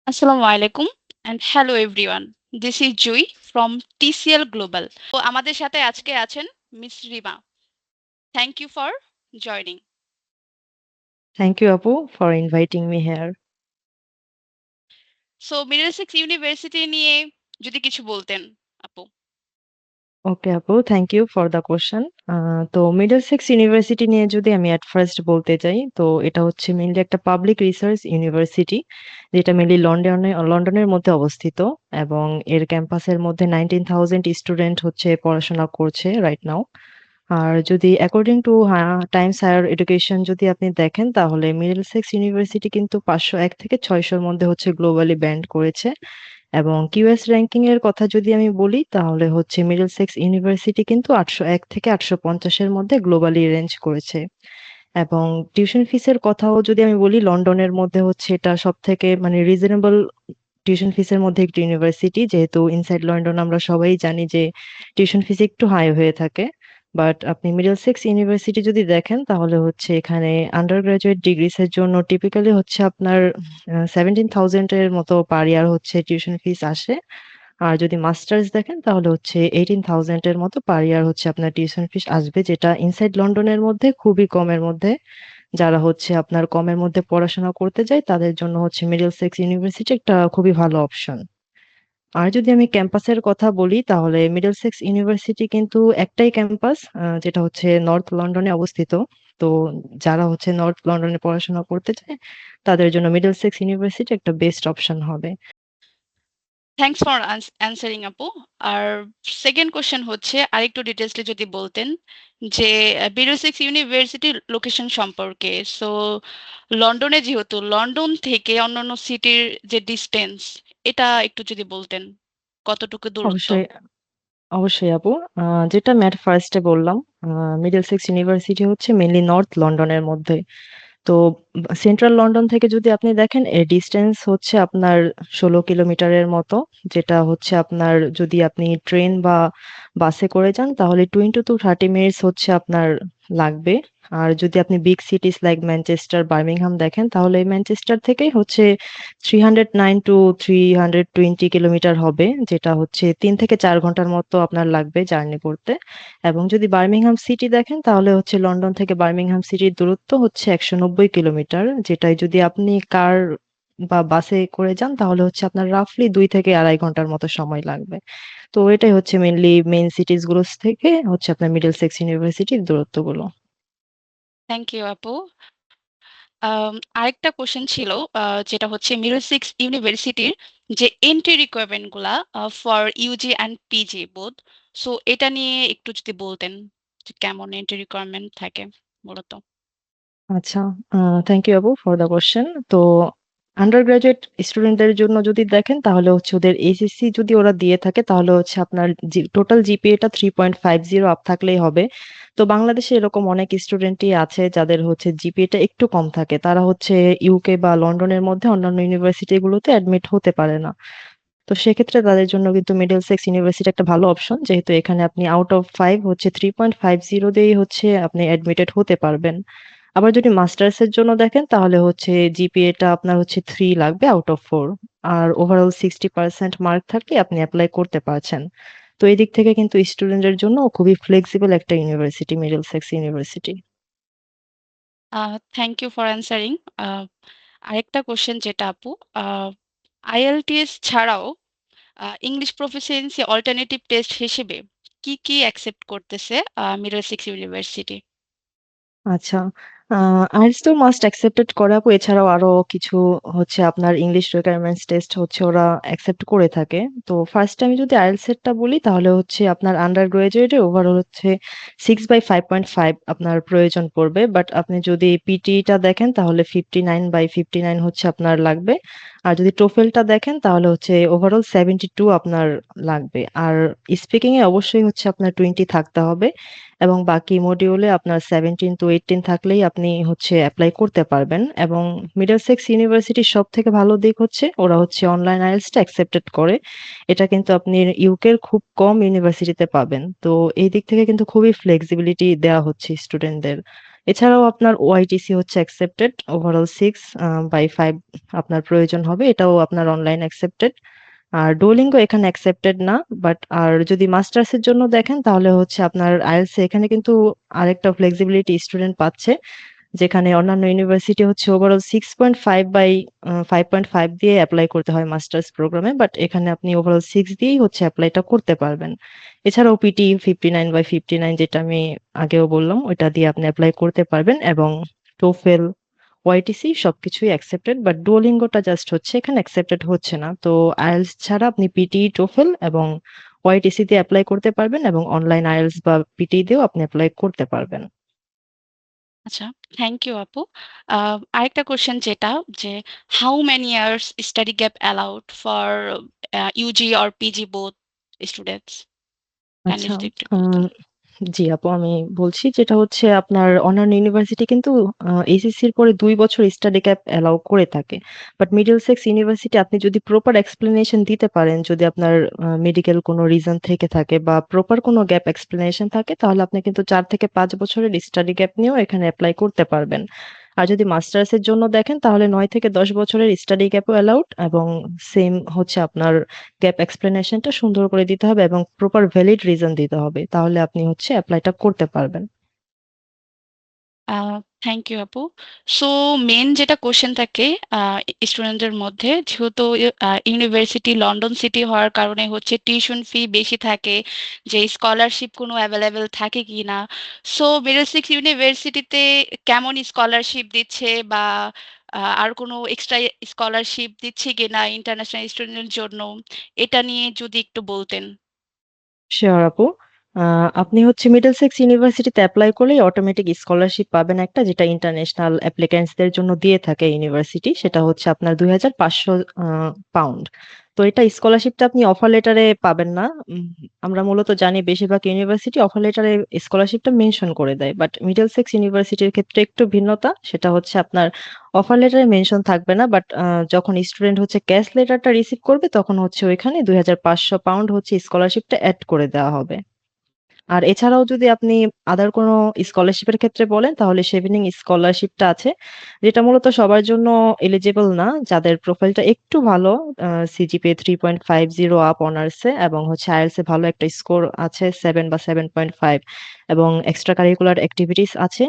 আসসালামু আলাইকুম and hello everyone. This is Joy from TCL Global. তো আমাদের সাথে আজকে আছেন miss Rima. Thank you for joining. Thank you, Apu, for inviting me here. So Middlesex university নিয়ে যদি কিছু বলতেন আপু। ওকে আপু, thank you for the question. তো মিডলসেক্স ইউনিভার্সিটি নিয়ে যদি আমি অ্যাট ফার্স্ট বলতে চাই, তো এটা হচ্ছে মেইনলি একটা পাবলিক রিসার্চ ইউনিভার্সিটি, যেটা মেইনলি লন্ডনের মধ্যে অবস্থিত, এবং এর ক্যাম্পাসের মধ্যে 19,000 স্টুডেন্ট হচ্ছে পড়াশোনা করছে রাইট নাও। আর যদি according to Times Higher Education যদি আপনি দেখেন, তাহলে মিডলসেক্স ইউনিভার্সিটি কিন্তু 501 থেকে 600-র মধ্যে হচ্ছে গ্লোবালি ব্যান্ড করেছে। এবং কিউএস র্যাঙ্কিং এর কথা যদি আমি বলি, তাহলে হচ্ছে মিডলসেক্স ইউনিভার্সিটি কিন্তু 801 থেকে 850-এর মধ্যে গ্লোবালি রেঞ্জ করেছে। এবং টিউশন ফিসের কথাও যদি আমি বলি, লন্ডনের মধ্যে হচ্ছে এটা সবথেকে মানে রিজনেবল টিউশন ফিসের মধ্যে একটি ইউনিভার্সিটি, যেহেতু ইনসাইড লন্ডন আমরা সবাই জানি যে টিউশন ফিস একটু হাই হয়ে থাকে। বাট আপনি মিডলসেক্স ইউনিভার্সিটি যদি দেখেন, তাহলে হচ্ছে এখানে আন্ডার গ্রাজুয়েট ডিগ্রিস এর জন্য টিপিক্যালি হচ্ছে আপনার 17,000 এর মতো পার ইয়ার হচ্ছে টিউশন ফিস আসে। আর যদি মাস্টার্স দেখেন, তাহলে হচ্ছে 18,000 এর মতো পার ইয়ার হচ্ছে আপনার টিউশন ফিস আসবে, যেটা ইনসাইড লন্ডনের মধ্যে খুবই কমের মধ্যে। যারা হচ্ছে আপনার কমের মধ্যে পড়াশোনা করতে যায়, তাদের জন্য হচ্ছে মিডলসেক্স ইউনিভার্সিটি একটা খুবই ভালো অপশন। আর যদি আমি ক্যাম্পাসের কথা বলি, তাহলে মিডলসেক্স ইউনিভার্সিটি কিন্তু একটাই ক্যাম্পাস, যেটা হচ্ছে নর্থ লন্ডনে অবস্থিত। তো যারা হচ্ছে নর্থ লন্ডনে পড়াশোনা করতে চায়, তাদের জন্য মিডলসেক্স ইউনিভার্সিটি একটা বেস্ট অপশন হবে। থ্যাংকস ফর অ্যানসারিং আপু। আর সেকেন্ড কোশ্চেন হচ্ছে আরেকটু ডিটেলসলি যদি বলতেন যে মিডলসেক্স ইউনিভার্সিটির লোকেশন সম্পর্কে। সো লন্ডনে যেহেতু লন্ডন থেকে অন্যান্য সিটির যে ডিস্টেন্স এটা একটু যদি বলতেন কতটুকু দূরত্ব। অবশ্যই, অবশ্যই আপু। যেটা আমি ফার্স্টে বললাম, মিডলসেক্স ইউনিভার্সিটি হচ্ছে মেইনলি নর্থ লন্ডনের মধ্যে। তো সেন্ট্রাল লন্ডন থেকে যদি আপনি দেখেন, এর ডিসটেন্স হচ্ছে আপনার 16 কিলোমিটারের মতো, যেটা হচ্ছে আপনার যদি আপনি ট্রেন বা বাসে করে যান, তাহলে 20 to 30 মিনিটস হচ্ছে আপনার লাগবে। আর যদি আপনি big cities like Manchester, Birmingham দেখেন, তাহলে ম্যানচেস্টার থেকেই হচ্ছে 309 to 320 কিলোমিটার হবে, যেটা হচ্ছে 3 থেকে 4 ঘন্টার মতো আপনার লাগবে জার্নি করতে। এবং যদি বার্মিংহাম সিটি দেখেন, তাহলে হচ্ছে লন্ডন থেকে বার্মিংহাম সিটির দূরত্ব হচ্ছে 190 কিলোমিটার, যেটাই যদি আপনি কার বা বাসে করে যান, তাহলে হচ্ছে আপনার রাফলি 2 থেকে 2.5 ঘন্টার মতো সময় লাগবে। তো এটাই হচ্ছে মেইনলি মেইন সিটিস গুলো থেকে হচ্ছে আপনার মিডলসেক্স ইউনিভার্সিটির দূরত্বগুলো। থ্যাংক ইউ আপু। আরেকটা কোশ্চেন ছিল যেটা হচ্ছে মিডলসেক্স ইউনিভার্সিটির যে এন্ট্রি রিকোয়ারমেন্ট গুলা for UG and PG both. So এটা নিয়ে একটু যদি বলতেন যে কেমন এন্ট্রি রিকোয়ারমেন্ট থাকে মূলত। আচ্ছা, থ্যাংক ইউ আপু ফর দ্য কোশ্চেন। তো আন্ডার গ্রাজুয়েট স্টুডেন্টদের জন্য যদি দেখেন, তাহলে হচ্ছে ওদের এইচএসসি যদি ওরা দিয়ে থাকে, তাহলে হচ্ছে আপনার টোটাল জিপিএটা 3.50 আপ থাকলেই হবে। তো বাংলাদেশে এরকম অনেক স্টুডেন্টই আছে যাদের হচ্ছে জিপিএটা একটু কম থাকে, তারা হচ্ছে ইউকে বা লন্ডনের মধ্যে অন্যান্য ইউনিভার্সিটি গুলোতে অ্যাডমিট হতে পারে না। তো সেক্ষেত্রে তাদের জন্য কিন্তু মিডলসেক্স ইউনিভার্সিটি একটা ভালো অপশন, যেহেতু এখানে আপনি আউট অফ 5 হচ্ছে 3.50 দিয়েই হচ্ছে আপনি অ্যাডমিটেড হতে পারবেন। আবার যদি মাস্টার্স এর জন্য দেখেন, তাহলে হচ্ছে জিপিএটা আপনার হচ্ছে 3 লাগবে আউট অফ 4। আর ওভারঅল 60% মার্ক থাকলে আপনি এপ্লাই করতে পারছেন। তো এই দিক থেকে কিন্তু স্টুডেন্টদের জন্য খুবই ফ্লেক্সিবল একটা university Middlesex university. Thank you for answering. আরেকটা কোশ্চেন যেটা আপু, আইএলটিএস ছাড়াও ইংলিশ প্রফিসিয়েন্সি অল্টারনেটিভ টেস্ট হিসেবে কি কি অ্যাকসেপ্ট করতেছে মিডলসেক্স ইউনিভার্সিটি? আচ্ছা। আইএলটিএস তো মাস্ট অ্যাকসেপ্টেড করে আপু। এছাড়াও আরো কিছু হচ্ছে আপনার ইংলিশ রিকোয়ারমেন্টস টেস্ট হচ্ছে ওরা অ্যাকসেপ্ট করে থাকে। তো ফার্স্ট আমি যদি আইএলটিএস এরটা বলি, তাহলে হচ্ছে আপনার আন্ডার গ্রাজুয়েটে ওভারঅল হচ্ছে 6/5.5 আপনার প্রয়োজন পড়বে। বাট আপনি যদি পিটিটা দেখেন, তাহলে 59/59 হচ্ছে আপনার লাগবে। আর যদি টোফেলটা দেখেন, তাহলে হচ্ছে ওভারঅল 72 আপনার লাগবে। আর স্পিকিং এ অবশ্যই হচ্ছে আপনার 20 থাকতে হবে। এবং বাকি মডিউলে আপনার 17 to 18 থাকলেই আপনি হচ্ছে এপ্লাই করতে পারবেন। এবং মিডলসেক্স ইউনিভার্সিটির সব থেকে ভালো দিক হচ্ছে ওরা হচ্ছে অনলাইন আইএলটিএসটা অ্যাকসেপ্টেড করে। এটা কিন্তু আপনি ইউকের খুব কম ইউনিভার্সিটিতে পাবেন। তো এই দিক থেকে কিন্তু খুবই ফ্লেক্সিবিলিটি দেওয়া হচ্ছে স্টুডেন্টদের। এছাড়াও আপনার ওআইটিসি হচ্ছে অ্যাকসেপ্টেড, ওভারঅল 6/5 আপনার প্রয়োজন হবে। এটাও আপনার অনলাইন অ্যাকসেপ্টেড। আর ডুওলিঙ্গো এখানে অ্যাকসেপ্টেড না। আর যদি মাস্টার্স এর জন্য দেখেন তাহলে হচ্ছে আপনার আইএলটিএস এখানে কিন্তু আরেকটা ফ্লেক্সিবিলিটি স্টুডেন্ট পাচ্ছে। যেখানে অন্যান্য ইউনিভার্সিটি হচ্ছে ওভারঅল 5.5 দিয়ে এপ্লাই করতে হয় মাস্টার্স প্রোগ্রামে, বাট এখানে আপনি ওভারঅল 6 দিয়েই হচ্ছে অ্যাপ্লাইটা করতে পারবেন। এছাড়াও পিটি 59/59 যেটা আমি আগেও বললাম ওইটা দিয়ে আপনি অ্যাপ্লাই করতে পারবেন, এবং টোফেল, ওয়াইটিসি সবকিছুই অ্যাকসেপ্টেড, বাট ডুওলিঙ্গোটা জাস্ট হচ্ছে এখানে অ্যাকসেপ্টেড হচ্ছে না। তো আইএলটিএস ছাড়া আপনি পিটি, টোফেল এবং ওয়াইটিসি দিয়ে অ্যাপ্লাই করতে পারবেন, এবং অনলাইন আইএলটিএস বা পিটি দিয়েও আপনি অ্যাপ্লাই করতে পারবেন। আচ্ছা, থ্যাংক ইউ আপু। আরেকটা কোয়েশ্চেন যেটা যে how many years study gap allowed for UG or PG both students? Kindly আচ্ছা, যদি একটু বলতেন। আহ জি আপু, আমি বলছি যেটা হচ্ছে আপনার অন্যান্য ইউনিভার্সিটি কিন্তু এইচএসসির পরে 2 বছর স্টাডি ক্যাপ অ্যালাউ করে থাকে। বাট মিডলসেক্স ইউনিভার্সিটি আপনি যদি প্রপার এক্সপ্লেনেশন দিতে পারেন, যদি আপনার মেডিকেল কোনো রিজন থেকে থাকে বা প্রপার কোনো গ্যাপ এক্সপ্লেনেশন থাকে, তাহলে আপনি কিন্তু 4 থেকে 5 বছরের স্টাডি গ্যাপ নিয়েও এখানে অ্যাপ্লাই করতে পারবেন। আর যদি মাস্টার্স এর জন্য দেখেন তাহলে 9 থেকে 10 বছরের স্টাডি গ্যাপও অ্যালাউড, এবং সেম হচ্ছে আপনার গ্যাপ এক্সপ্লেনেশনটা সুন্দর করে দিতে হবে এবং প্রপার ভ্যালিড রিজন দিতে হবে। তাহলে আপনি হচ্ছে এপ্লাইটা করতে পারবেন। থ্যাংক ইউ আপু। সো মেন যেটা কোশ্চেন থাকে স্টুডেন্টদের মধ্যে, যেহেতু ইউনিভার্সিটি লন্ডন সিটি হওয়ার কারণে হচ্ছে টিউশন ফি বেশি থাকে, যে স্কলারশিপ কোনো অ্যাভেলেবেল থাকে কি না। সো মিডলসেক্স ইউনিভার্সিটিতে কেমন স্কলারশিপ দিচ্ছে, বা আর কোনো এক্সট্রা স্কলারশিপ দিচ্ছে কিনা ইন্টারন্যাশনাল স্টুডেন্টের জন্য, এটা নিয়ে যদি একটু বলতেন। শিওর আপু। আপনি হচ্ছে মিডলসেক্স ইউনিভার্সিটিতে এপ্লাই করলেই অটোমেটিক স্কলারশিপ পাবেন একটা, যেটা ইন্টারন্যাশনাল অ্যাপ্লিক্যান্টসদের জন্য দিয়ে থাকে ইউনিভার্সিটি। সেটা হচ্ছে আপনার 2,500 পাউন্ড। তো এটা স্কলারশিপটা আপনি অফার লেটারে পাবেন না। উম, আমরা মূলত জানি বেশিরভাগ ইউনিভার্সিটি অফার লেটারে স্কলারশিপটা মেনশন করে দেয়, বাট মিডলসেক্স ইউনিভার্সিটির ক্ষেত্রে একটু ভিন্নতা। সেটা হচ্ছে আপনার অফার লেটারে মেনশন থাকবে না, বাট যখন স্টুডেন্ট হচ্ছে ক্যাশ লেটারটা রিসিভ করবে তখন হচ্ছে ওইখানে 2,500 পাউন্ড হচ্ছে স্কলারশিপটা অ্যাড করে দেওয়া হবে। আর এছাড়াও যদি আপনি আদার কোনো স্কলারশিপের ক্ষেত্রে বলেন তাহলে শেভিনিং স্কলারশিপটা আছে, যেটা মূলত সবার জন্য এলিজিবল না। যাদের প্রোফাইলটা একটু ভালো, সিজিপিএ 3.50 আপ অনার্সে, এবং হচ্ছে আইএলটিএস এ ভালো একটা স্কোর আছে 7 বা 7.5, এবং এক্সট্রা কারিকুলার অ্যাক্টিভিটিস আছে,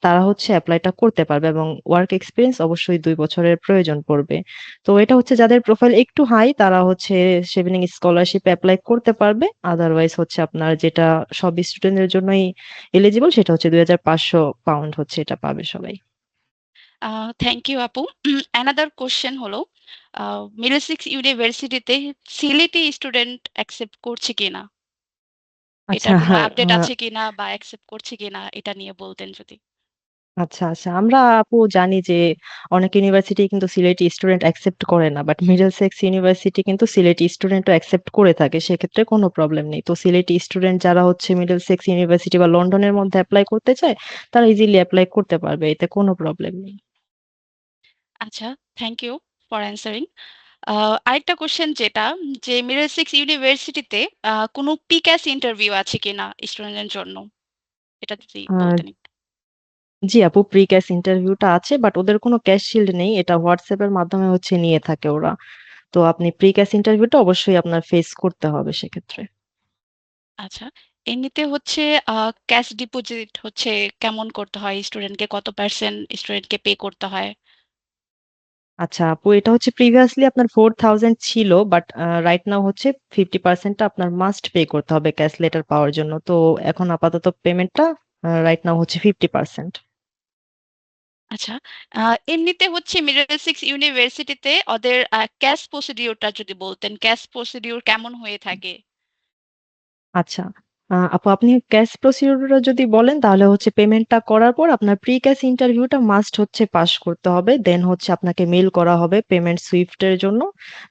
তারা হচ্ছে অ্যাপ্লাইটা করতে পারবে, এবং ওয়ার্ক এক্সপিরিয়েন্স অবশ্যই 2 বছরের প্রয়োজন পড়বে। তো এটা হচ্ছে যাদের প্রোফাইল একটু হাই তারা হচ্ছে শেভিনিং স্কলারশিপ অ্যাপ্লাই করতে পারবে। আদারওয়াইজ হচ্ছে আপনার যেটা সব স্টুডেন্টদের জন্যই এলিজিবল সেটা হচ্ছে 2,500 পাউন্ড হচ্ছে এটা পাবে সবাই। থ্যাংক ইউ আপু। অ্যানাদার কোশ্চেন হলো, মিডলসেক্স ইউনিভার্সিটিতে সিলেটি স্টুডেন্ট অ্যাকসেপ্ট করছে কিনা, আচ্ছা, এটার কোনো হ্যাঁ, আপডেট আছে কিনা বা অ্যাকসেপ্ট করছে কিনা, এটা নিয়ে বলতেন যদি। আচ্ছা। আমরা আপু জানি যে অনেক ইউনিভার্সিটি কিন্তু সিলেটি স্টুডেন্ট অ্যাকসেপ্ট করে না। বাট মিডলসেক্স ইউনিভার্সিটি কিন্তু সিলেটি স্টুডেন্টও অ্যাকসেপ্ট করে থাকে। সেক্ষেত্রে কোনো প্রবলেম নেই। তো সিলেটি স্টুডেন্ট যারা হচ্ছে মিডলসেক্স ইউনিভার্সিটি বা লন্ডনের মধ্যে এপ্লাই করতে চায়, তারা ইজিলি এপ্লাই করতে পারবে। এতে কোনো প্রবলেম নেই। আচ্ছা, থ্যাংক ইউ ফর অ্যান্সারিং। আরেকটা কোশ্চেন যেটা, যে মিডলসেক্স ইউনিভার্সিটিতে কোনো পিক্যাস ইন্টারভিউ আছে কিনা স্টুডেন্টের জন্য, এটা যদি আ বলতেন একটু। জি আপু, প্রি-ক্যাশ ইন্টারভিউটা আছে, বাট ওদের কোনো ক্যাশ শিল্ড নেই। এটা হোয়াটসঅ্যাপ এর মাধ্যমে হচ্ছে নিয়ে থাকে ওরা। তো আপনি প্রি-ক্যাশ ইন্টারভিউটা অবশ্যই আপনার ফেস করতে হবে সেক্ষেত্রে। আচ্ছা, এমনিতে হচ্ছে ক্যাশ ডিপোজিট হচ্ছে কেমন করতে হয়, স্টুডেন্টকে কত পার্সেন্ট স্টুডেন্টকে পে করতে হয়? আচ্ছা আপু, এটা হচ্ছে প্রিভিয়াসলি আপনার 4,000 ছিল, বাট রাইট নাও হচ্ছে 50% টা আপনার মাস্ট পে করতে হবে ক্যাশ লেটার পাওয়ার জন্য। তো এখন আপাতত পেমেন্টটা রাইট নাও হচ্ছে 50%। আচ্ছা, এমনিতে হচ্ছে মিডলসেক্স ইউনিভার্সিটিতে ওদের ক্যাশ প্রসিডিউরটা যদি বলতেন, ক্যাশ প্রসিডিউর কেমন হয়ে থাকে? আচ্ছা। আপু, আপনি ক্যাশ প্রসিডিউরটা যদি বলেন তাহলে হচ্ছে পেমেন্টটা করার পর আপনার প্রি-ক্যাশ ইন্টারভিউটা মাস্ট হচ্ছে পাস করতে হবে। দেন হচ্ছে আপনাকে মেইল করা হবে পেমেন্ট সুইফট এর জন্য।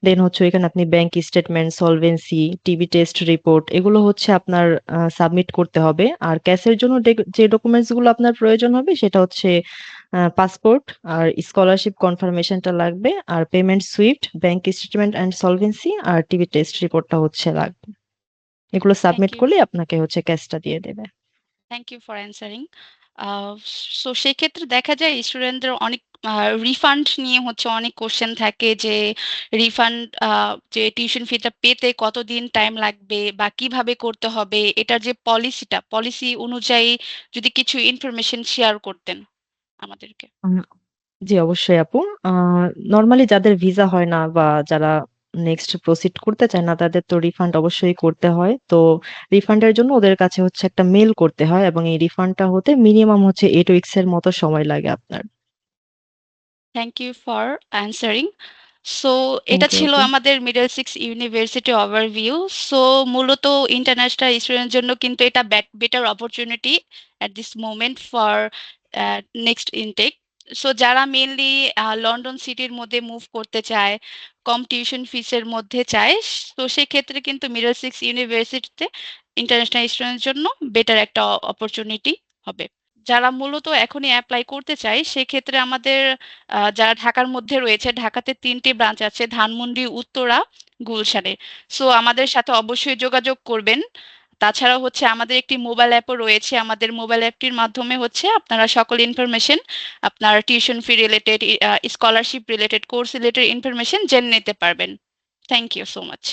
দেন হচ্ছে ওইখানে আপনি bank statement, solvency, TB test report এগুলো হচ্ছে আপনার সাবমিট করতে হবে। আর ক্যাশের জন্য যে ডকুমেন্টস গুলো আপনার প্রয়োজন হবে সেটা হচ্ছে পাসপোর্ট, আর স্কলারশিপ কনফার্মেশনটা লাগবে, আর payment SWIFT, bank statement and solvency, আর টিবি টেস্ট রিপোর্টটা হচ্ছে লাগবে। এগুলো থ্যাংক সাবমিট ইউ। করলেই আপনাকে হচ্ছে ক্যাশটা দিয়ে দেবে। Thank you for answering. Uh so সেক্ষেত্রে দেখা যায় স্টুডেন্টদের অনেক রিফান্ড নিয়ে হচ্ছে অনেক কোয়েশ্চেন থাকে যে রিফান্ড আ যে টিউশন ফিটা পেতে কতদিন টাইম লাগবে বা কিভাবে করতে হবে? এটার যে পলিসি অনুযায়ী যদি কিছু ইনফরমেশন শেয়ার করতেন আমাদেরকে। উম জি, অবশ্যই আপু। আ নরমালি যাদের ভিসা হয় না বা যারা নেক্সট প্রসিড করতে চায় না, তাদের তো রিফান্ড অবশ্যই করতে হয়। তো রিফান্ডের জন্য ওদের কাছে হচ্ছে একটা মেইল করতে হয় এবং এই রিফান্ডটা হতে মিনিমাম হচ্ছে 8 উইকস এর মতো সময় লাগে আপনার। Thank you for answering. So thank এটা ইউ ছিল আপু। আমাদের Middlesex university overview. So মূলত ইন্টারন্যাশনাল স্টুডেন্টের জন্য কিন্তু এটা better opportunity at this moment for next intake. So যারা মেইনলি লন্ডন সিটির মধ্যে মুভ করতে চায়, কম টিউশন ফিসের মধ্যে চায়, তো সেক্ষেত্রে কিন্তু মিডল সিক্স ইউনিভার্সিটিতে ইন্টারন্যাশনাল স্টুডেন্টের জন্য বেটার একটা অপরচুনিটি হবে। যারা মূলত এখনই এপ্লাই করতে চায় সেক্ষেত্রে আমাদের যারা ঢাকার মধ্যে রয়েছে, ঢাকাতে ৩ টি ব্রাঞ্চ আছে ধানমন্ডি, উত্তরা, গুলশানে। সো আমাদের সাথে অবশ্যই যোগাযোগ করবেন। তাছাড়াও হচ্ছে আমাদের একটি মোবাইল অ্যাপও রয়েছে। আমাদের মোবাইল অ্যাপটির মাধ্যমে হচ্ছে আপনারা সকল ইনফরমেশন আপনার tuition fee related, scholarship related, course related information জেনে নিতে পারবেন। Thank you so much.